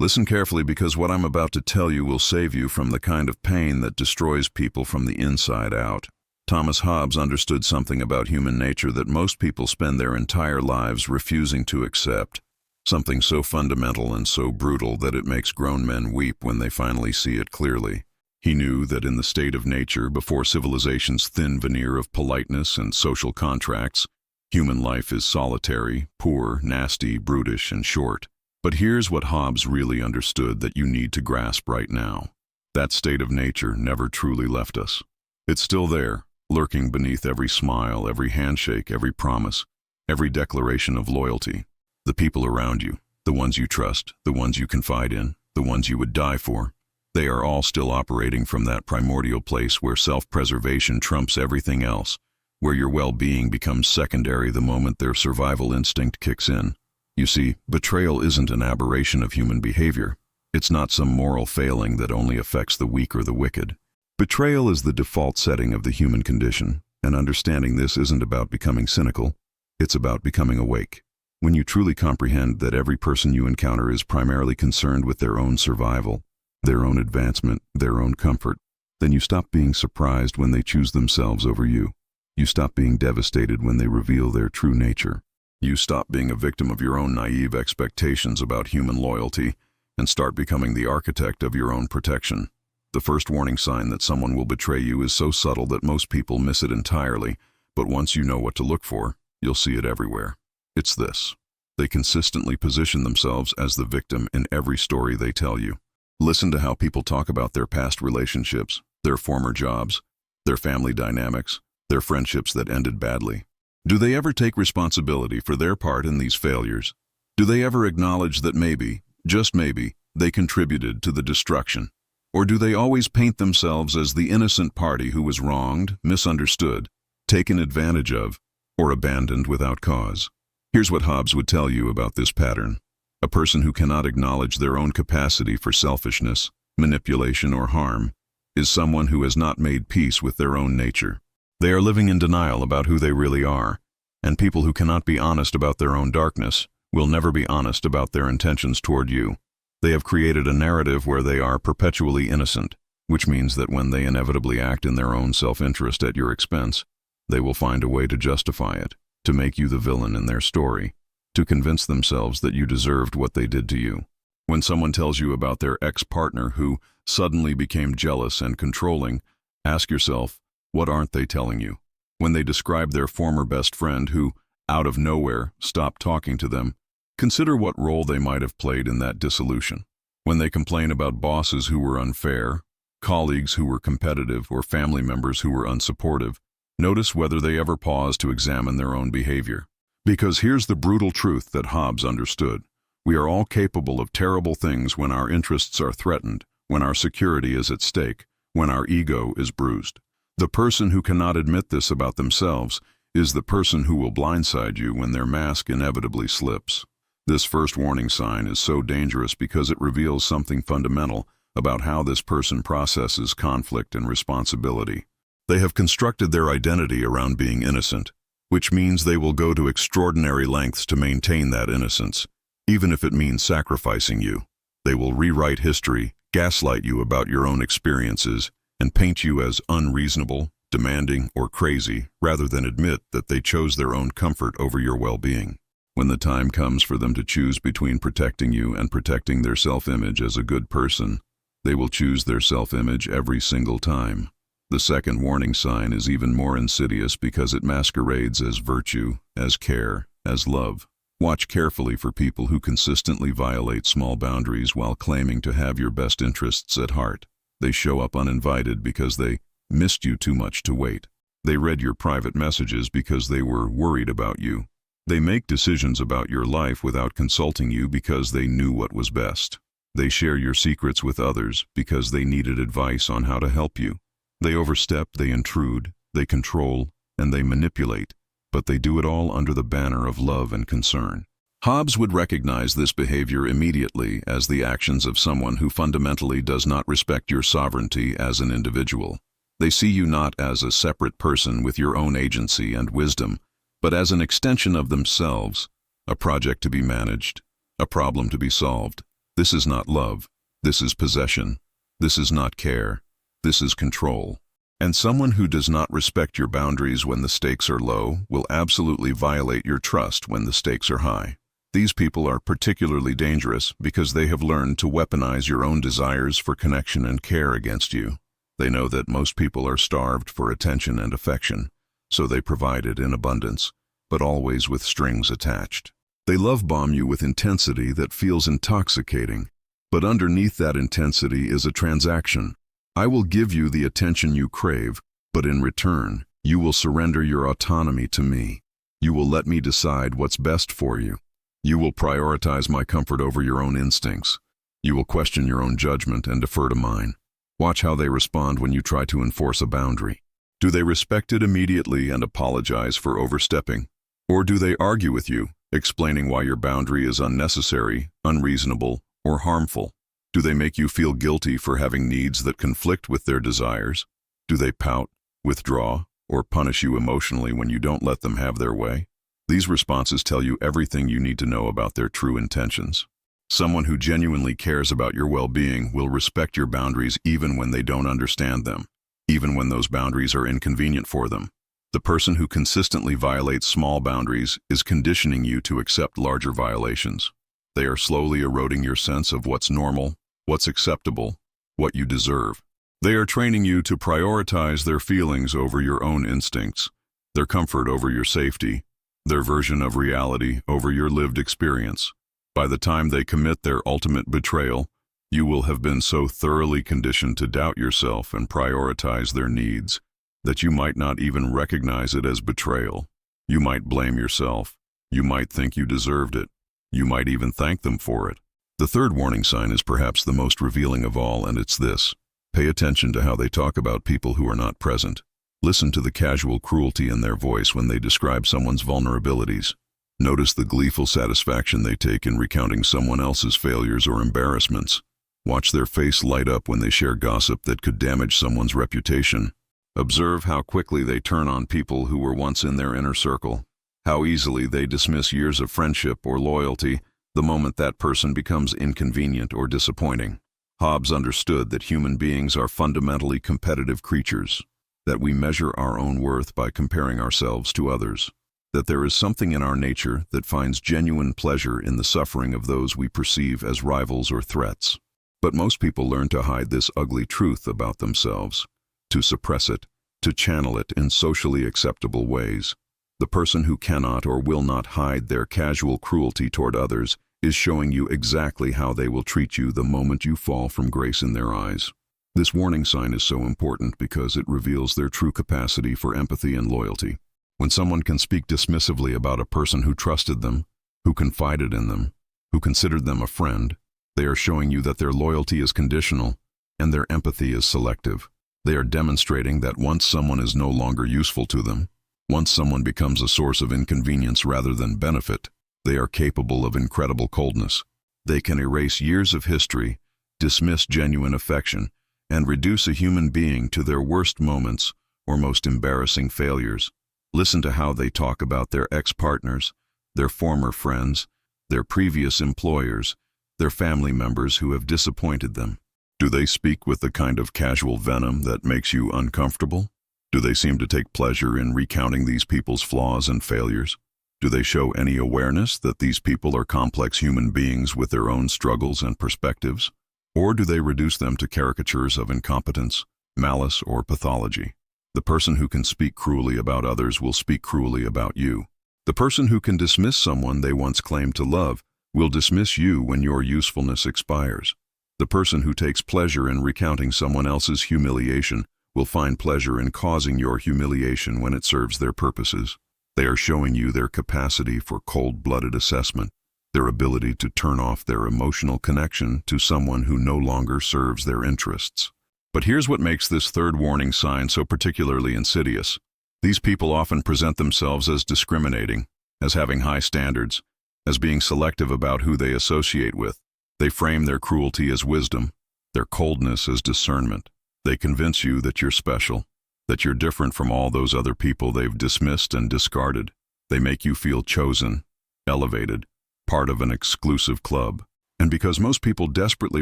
Listen carefully because what I'm about to tell you will save you from the kind of pain that destroys people from the inside out. Thomas Hobbes understood something about human nature that most people spend their entire lives refusing to accept. Something so fundamental and so brutal that it makes grown men weep when they finally see it clearly. He knew that in the state of nature, before civilization's thin veneer of politeness and social contracts, human life is solitary, poor, nasty, brutish, and short. But here's what Hobbes really understood that you need to grasp right now. That state of nature never truly left us. It's still there, lurking beneath every smile, every handshake, every promise, every declaration of loyalty. The people around you, the ones you trust, the ones you confide in, the ones you would die for, they are all still operating from that primordial place where self-preservation trumps everything else, where your well-being becomes secondary the moment their survival instinct kicks in. You see, betrayal isn't an aberration of human behavior. It's not some moral failing that only affects the weak or the wicked. Betrayal is the default setting of the human condition, and understanding this isn't about becoming cynical, it's about becoming awake. When you truly comprehend that every person you encounter is primarily concerned with their own survival, their own advancement, their own comfort, then you stop being surprised when they choose themselves over you. You stop being devastated when they reveal their true nature. You stop being a victim of your own naive expectations about human loyalty and start becoming the architect of your own protection. The first warning sign that someone will betray you is so subtle that most people miss it entirely, but once you know what to look for, you'll see it everywhere. It's this. They consistently position themselves as the victim in every story they tell you. Listen to how people talk about their past relationships, their former jobs, their family dynamics, their friendships that ended badly. Do they ever take responsibility for their part in these failures? Do they ever acknowledge that maybe, just maybe, they contributed to the destruction? Or do they always paint themselves as the innocent party who was wronged, misunderstood, taken advantage of, or abandoned without cause? Here's what Hobbes would tell you about this pattern. A person who cannot acknowledge their own capacity for selfishness, manipulation, or harm is someone who has not made peace with their own nature. They are living in denial about who they really are, and people who cannot be honest about their own darkness will never be honest about their intentions toward you. They have created a narrative where they are perpetually innocent, which means that when they inevitably act in their own self-interest at your expense, they will find a way to justify it, to make you the villain in their story, to convince themselves that you deserved what they did to you. When someone tells you about their ex-partner who suddenly became jealous and controlling, ask yourself, what aren't they telling you? When they describe their former best friend who, out of nowhere, stopped talking to them, consider what role they might have played in that dissolution. When they complain about bosses who were unfair, colleagues who were competitive, or family members who were unsupportive, notice whether they ever pause to examine their own behavior. Because here's the brutal truth that Hobbes understood. We are all capable of terrible things when our interests are threatened, when our security is at stake, when our ego is bruised. The person who cannot admit this about themselves is the person who will blindside you when their mask inevitably slips. This first warning sign is so dangerous because it reveals something fundamental about how this person processes conflict and responsibility. They have constructed their identity around being innocent, which means they will go to extraordinary lengths to maintain that innocence, even if it means sacrificing you. They will rewrite history, gaslight you about your own experiences, and paint you as unreasonable, demanding, or crazy, rather than admit that they chose their own comfort over your well-being. When the time comes for them to choose between protecting you and protecting their self-image as a good person, they will choose their self-image every single time. The second warning sign is even more insidious because it masquerades as virtue, as care, as love. Watch carefully for people who consistently violate small boundaries while claiming to have your best interests at heart. They show up uninvited because they missed you too much to wait. They read your private messages because they were worried about you. They make decisions about your life without consulting you because they knew what was best. They share your secrets with others because they needed advice on how to help you. They overstep, they intrude, they control, and they manipulate, but they do it all under the banner of love and concern. Hobbes would recognize this behavior immediately as the actions of someone who fundamentally does not respect your sovereignty as an individual. They see you not as a separate person with your own agency and wisdom, but as an extension of themselves, a project to be managed, a problem to be solved, This is not love. This is possession. This is not care. This is control. And someone who does not respect your boundaries when the stakes are low will absolutely violate your trust when the stakes are high. These people are particularly dangerous because they have learned to weaponize your own desires for connection and care against you. They know that most people are starved for attention and affection, so they provide it in abundance, but always with strings attached. They love bomb you with intensity that feels intoxicating, but underneath that intensity is a transaction. I will give you the attention you crave, but in return, you will surrender your autonomy to me. You will let me decide what's best for you. You will prioritize my comfort over your own instincts. You will question your own judgment and defer to mine. Watch how they respond when you try to enforce a boundary. Do they respect it immediately and apologize for overstepping? Or do they argue with you, explaining why your boundary is unnecessary, unreasonable, or harmful? Do they make you feel guilty for having needs that conflict with their desires? Do they pout, withdraw, or punish you emotionally when you don't let them have their way? These responses tell you everything you need to know about their true intentions. Someone who genuinely cares about your well-being will respect your boundaries even when they don't understand them, even when those boundaries are inconvenient for them. The person who consistently violates small boundaries is conditioning you to accept larger violations. They are slowly eroding your sense of what's normal, what's acceptable, what you deserve. They are training you to prioritize their feelings over your own instincts, their comfort over your safety, their version of reality over your lived experience. By the time they commit their ultimate betrayal, you will have been so thoroughly conditioned to doubt yourself and prioritize their needs that you might not even recognize it as betrayal. You might blame yourself. You might think you deserved it. You might even thank them for it. The third warning sign is perhaps the most revealing of all, and it's this. Pay attention to how they talk about people who are not present. Listen to the casual cruelty in their voice when they describe someone's vulnerabilities. Notice the gleeful satisfaction they take in recounting someone else's failures or embarrassments. Watch their face light up when they share gossip that could damage someone's reputation. Observe how quickly they turn on people who were once in their inner circle. How easily they dismiss years of friendship or loyalty the moment that person becomes inconvenient or disappointing. Hobbes understood that human beings are fundamentally competitive creatures, that we measure our own worth by comparing ourselves to others, that there is something in our nature that finds genuine pleasure in the suffering of those we perceive as rivals or threats. But most people learn to hide this ugly truth about themselves, to suppress it, to channel it in socially acceptable ways. The person who cannot or will not hide their casual cruelty toward others is showing you exactly how they will treat you the moment you fall from grace in their eyes. This warning sign is so important because it reveals their true capacity for empathy and loyalty. When someone can speak dismissively about a person who trusted them, who confided in them, who considered them a friend, they are showing you that their loyalty is conditional and their empathy is selective. They are demonstrating that once someone is no longer useful to them, once someone becomes a source of inconvenience rather than benefit, they are capable of incredible coldness. They can erase years of history, dismiss genuine affection, and reduce a human being to their worst moments or most embarrassing failures. Listen to how they talk about their ex-partners, their former friends, their previous employers, their family members who have disappointed them. Do they speak with the kind of casual venom that makes you uncomfortable? Do they seem to take pleasure in recounting these people's flaws and failures? Do they show any awareness that these people are complex human beings with their own struggles and perspectives? Or do they reduce them to caricatures of incompetence, malice, or pathology? The person who can speak cruelly about others will speak cruelly about you. The person who can dismiss someone they once claimed to love will dismiss you when your usefulness expires. The person who takes pleasure in recounting someone else's humiliation will find pleasure in causing your humiliation when it serves their purposes. They are showing you their capacity for cold-blooded assessment, their ability to turn off their emotional connection to someone who no longer serves their interests. But here's what makes this third warning sign so particularly insidious. These people often present themselves as discriminating, as having high standards, as being selective about who they associate with. They frame their cruelty as wisdom, their coldness as discernment. They convince you that you're special, that you're different from all those other people they've dismissed and discarded. They make you feel chosen, elevated, part of an exclusive club. And because most people desperately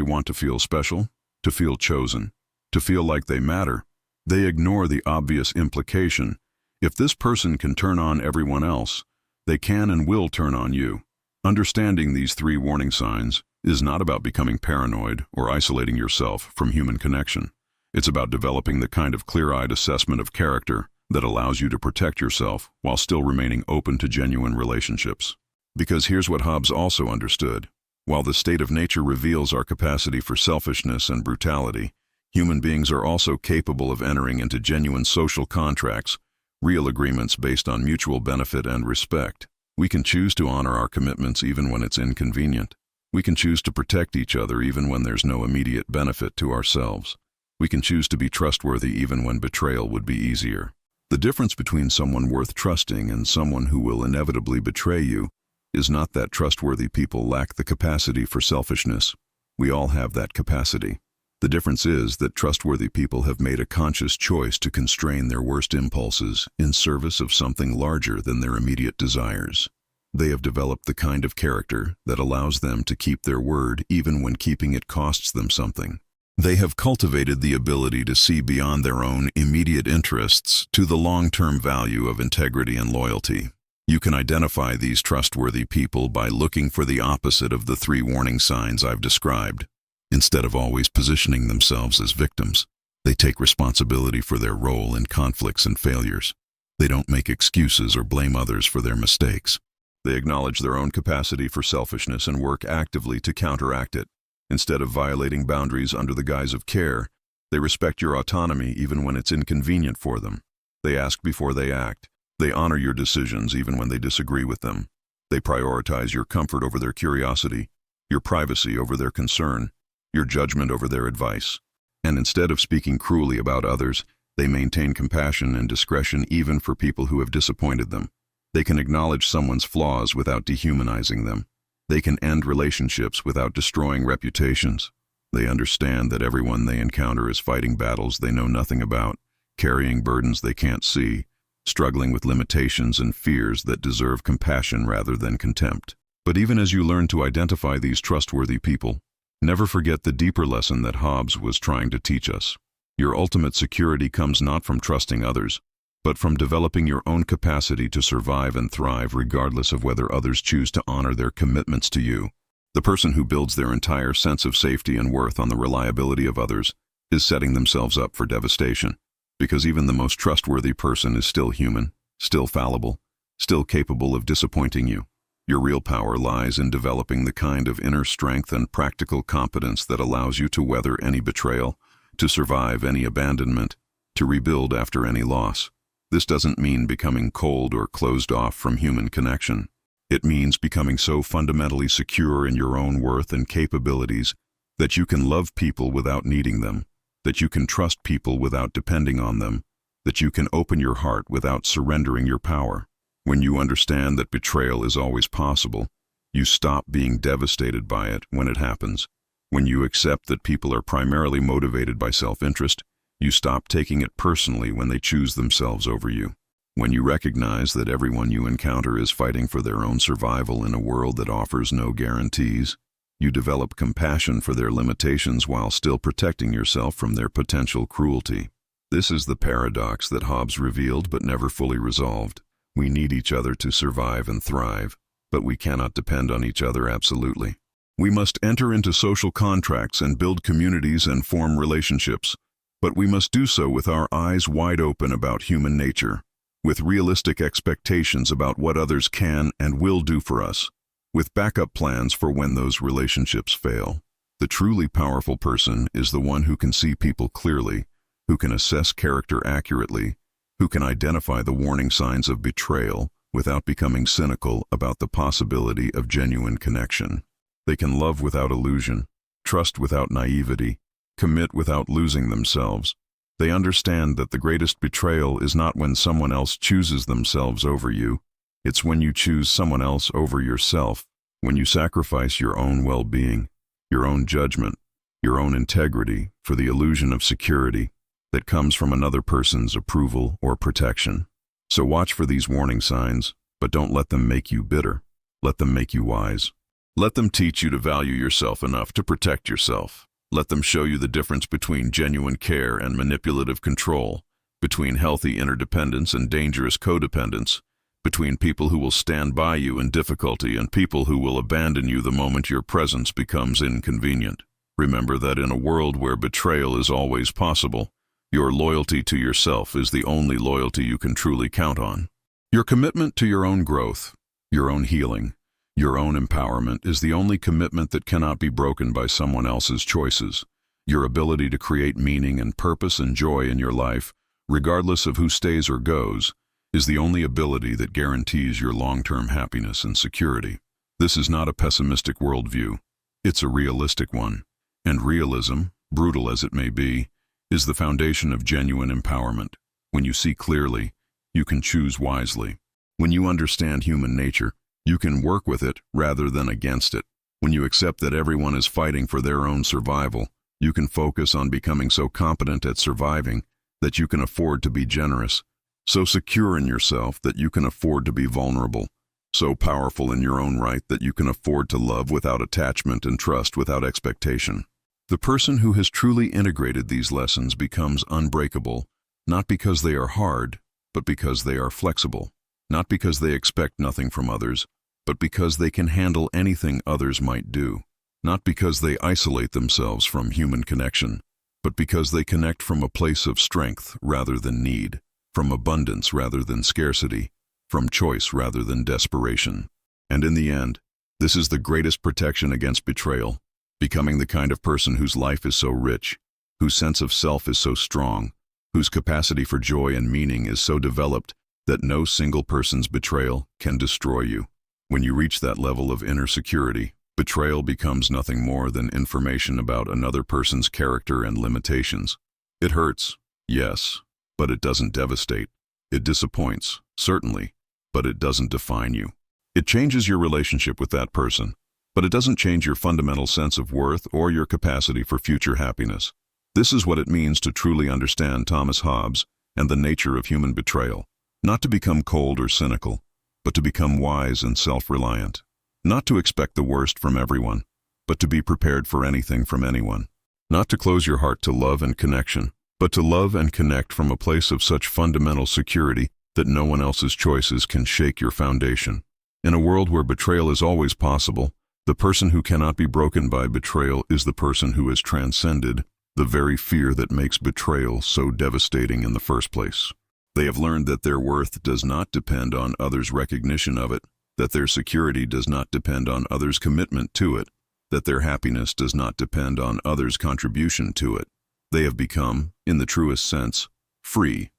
want to feel special, to feel chosen, to feel like they matter, they ignore the obvious implication. If this person can turn on everyone else, they can and will turn on you. Understanding these 3 warning signs is not about becoming paranoid or isolating yourself from human connection. It's about developing the kind of clear-eyed assessment of character that allows you to protect yourself while still remaining open to genuine relationships. Because here's what Hobbes also understood. While the state of nature reveals our capacity for selfishness and brutality, human beings are also capable of entering into genuine social contracts, real agreements based on mutual benefit and respect. We can choose to honor our commitments even when it's inconvenient. We can choose to protect each other even when there's no immediate benefit to ourselves. We can choose to be trustworthy even when betrayal would be easier. The difference between someone worth trusting and someone who will inevitably betray you is not that trustworthy people lack the capacity for selfishness. We all have that capacity. The difference is that trustworthy people have made a conscious choice to constrain their worst impulses in service of something larger than their immediate desires. They have developed the kind of character that allows them to keep their word even when keeping it costs them something. They have cultivated the ability to see beyond their own immediate interests to the long-term value of integrity and loyalty. You can identify these trustworthy people by looking for the opposite of the 3 warning signs I've described. Instead of always positioning themselves as victims, they take responsibility for their role in conflicts and failures. They don't make excuses or blame others for their mistakes. They acknowledge their own capacity for selfishness and work actively to counteract it. Instead of violating boundaries under the guise of care, they respect your autonomy even when it's inconvenient for them. They ask before they act. They honor your decisions even when they disagree with them. They prioritize your comfort over their curiosity, your privacy over their concern, your judgment over their advice. And instead of speaking cruelly about others, they maintain compassion and discretion even for people who have disappointed them. They can acknowledge someone's flaws without dehumanizing them. They can end relationships without destroying reputations. They understand that everyone they encounter is fighting battles they know nothing about, carrying burdens they can't see, struggling with limitations and fears that deserve compassion rather than contempt. But even as you learn to identify these trustworthy people, never forget the deeper lesson that Hobbes was trying to teach us. Your ultimate security comes not from trusting others, but from developing your own capacity to survive and thrive regardless of whether others choose to honor their commitments to you. The person who builds their entire sense of safety and worth on the reliability of others is setting themselves up for devastation, because even the most trustworthy person is still human, still fallible, still capable of disappointing you. Your real power lies in developing the kind of inner strength and practical competence that allows you to weather any betrayal, to survive any abandonment, to rebuild after any loss. This doesn't mean becoming cold or closed off from human connection. It means becoming so fundamentally secure in your own worth and capabilities that you can love people without needing them, that you can trust people without depending on them, that you can open your heart without surrendering your power. When you understand that betrayal is always possible, you stop being devastated by it when it happens. When you accept that people are primarily motivated by self-interest, you stop taking it personally when they choose themselves over you. When you recognize that everyone you encounter is fighting for their own survival in a world that offers no guarantees, you develop compassion for their limitations while still protecting yourself from their potential cruelty. This is the paradox that Hobbes revealed but never fully resolved. We need each other to survive and thrive, but we cannot depend on each other absolutely. We must enter into social contracts and build communities and form relationships, but we must do so with our eyes wide open about human nature, with realistic expectations about what others can and will do for us, with backup plans for when those relationships fail. The truly powerful person is the one who can see people clearly, who can assess character accurately, who can identify the warning signs of betrayal without becoming cynical about the possibility of genuine connection. They can love without illusion, trust without naivety, commit without losing themselves. They understand that the greatest betrayal is not when someone else chooses themselves over you. It's when you choose someone else over yourself, when you sacrifice your own well-being, your own judgment, your own integrity for the illusion of security that comes from another person's approval or protection. So watch for these warning signs, but don't let them make you bitter. Let them make you wise. Let them teach you to value yourself enough to protect yourself. Let them show you the difference between genuine care and manipulative control, between healthy interdependence and dangerous codependence, between people who will stand by you in difficulty and people who will abandon you the moment your presence becomes inconvenient. Remember that in a world where betrayal is always possible, your loyalty to yourself is the only loyalty you can truly count on. Your commitment to your own growth, your own healing, your own empowerment is the only commitment that cannot be broken by someone else's choices. Your ability to create meaning and purpose and joy in your life, regardless of who stays or goes, is the only ability that guarantees your long-term happiness and security. This is not a pessimistic worldview. It's a realistic one. And realism, brutal as it may be, is the foundation of genuine empowerment. When you see clearly, you can choose wisely. When you understand human nature, you can work with it rather than against it. When you accept that everyone is fighting for their own survival, you can focus on becoming so competent at surviving that you can afford to be generous, so secure in yourself that you can afford to be vulnerable, so powerful in your own right that you can afford to love without attachment and trust without expectation. The person who has truly integrated these lessons becomes unbreakable, not because they are hard, but because they are flexible. Not because they expect nothing from others, but because they can handle anything others might do. Not because they isolate themselves from human connection, but because they connect from a place of strength rather than need, from abundance rather than scarcity, from choice rather than desperation. And in the end, this is the greatest protection against betrayal, becoming the kind of person whose life is so rich, whose sense of self is so strong, whose capacity for joy and meaning is so developed that no single person's betrayal can destroy you. When you reach that level of inner security, betrayal becomes nothing more than information about another person's character and limitations. It hurts, yes, but it doesn't devastate. It disappoints, certainly, but it doesn't define you. It changes your relationship with that person, but it doesn't change your fundamental sense of worth or your capacity for future happiness. This is what it means to truly understand Thomas Hobbes and the nature of human betrayal. Not to become cold or cynical, but to become wise and self-reliant. Not to expect the worst from everyone, but to be prepared for anything from anyone. Not to close your heart to love and connection, but to love and connect from a place of such fundamental security that no one else's choices can shake your foundation. In a world where betrayal is always possible, the person who cannot be broken by betrayal is the person who has transcended the very fear that makes betrayal so devastating in the first place. They have learned that their worth does not depend on others' recognition of it, that their security does not depend on others' commitment to it, that their happiness does not depend on others' contribution to it. They have become, in the truest sense, free,